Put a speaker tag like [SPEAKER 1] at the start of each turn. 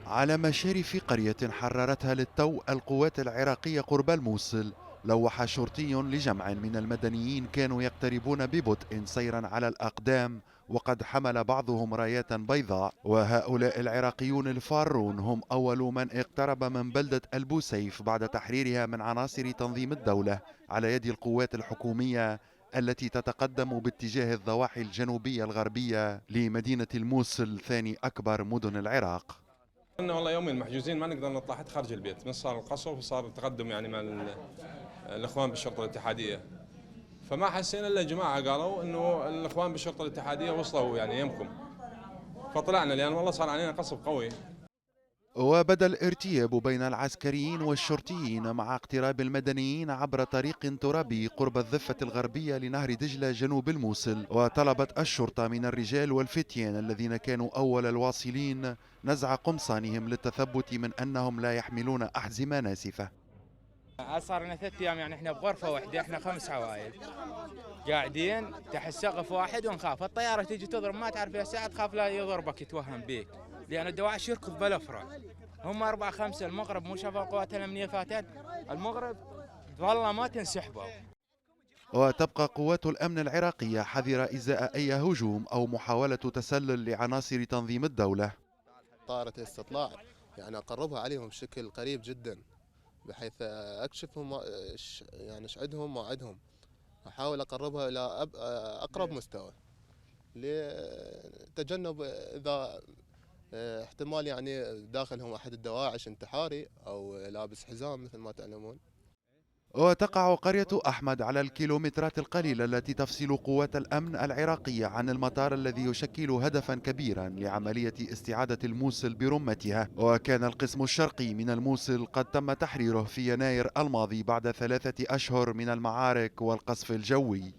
[SPEAKER 1] على مشارف قرية حررتها للتو القوات العراقية قرب الموصل، لوح شرطي لجمع من المدنيين كانوا يقتربون ببطء سيرا على الأقدام، وقد حمل بعضهم رايات بيضاء. وهؤلاء العراقيون الفارون هم أول من اقترب من بلدة البوسيف بعد تحريرها من عناصر تنظيم الدولة على يد القوات الحكومية التي تتقدم باتجاه الضواحي الجنوبية الغربية لمدينة الموصل ثاني أكبر مدن العراق.
[SPEAKER 2] كنا والله يومين محجوزين، ما نقدر نطلع حتى خارج البيت، من صار القصف وصار التقدم يعني مع الاخوان بالشرطه الاتحاديه. فما حسينا الا جماعه قالوا انه الاخوان بالشرطه الاتحاديه وصلوا يعني يمكم، فطلعنا لان والله صار علينا قصف قوي.
[SPEAKER 1] وبدا الارتياب بين العسكريين والشرطيين مع اقتراب المدنيين عبر طريق ترابي قرب الضفة الغربية لنهر دجلة جنوب الموصل. وطلبت الشرطة من الرجال والفتيان الذين كانوا أول الواصلين نزع قمصانهم للتثبت من أنهم لا يحملون أحزمة ناسفة.
[SPEAKER 3] صار لنا 3 ايام يعني احنا بغرفه واحده، احنا 5 عوائل قاعدين تحت سقف واحد ونخاف الطياره تيجي تضرب ما تعرف يا ساعه، تخاف لا يضربك يتوهم بيك لان الدواعش يركض بالافرع. هم 4 5 المغرب مو شافوا القوات الامنيه فاتت المغرب والله ما تنسحبوا.
[SPEAKER 1] وتبقى قوات الأمن العراقية حذرة إزاء أي هجوم أو محاولة تسلل لعناصر تنظيم الدولة.
[SPEAKER 4] طائرة الاستطلاع يعني أقربها عليهم بشكل قريب جدا، بحيث أكشفهم يعني أشعدهم وأعدهم، أحاول أقربها إلى أقرب مستوى لتجنب إذا احتمال يعني داخلهم أحد الدواعش انتحاري أو لابس حزام مثل ما تعلمون.
[SPEAKER 1] وتقع قرية أحمد على الكيلومترات القليلة التي تفصل قوات الأمن العراقية عن المطار الذي يشكل هدفا كبيرا لعملية استعادة الموصل برمتها. وكان القسم الشرقي من الموصل قد تم تحريره في يناير الماضي بعد 3 أشهر من المعارك والقصف الجوي.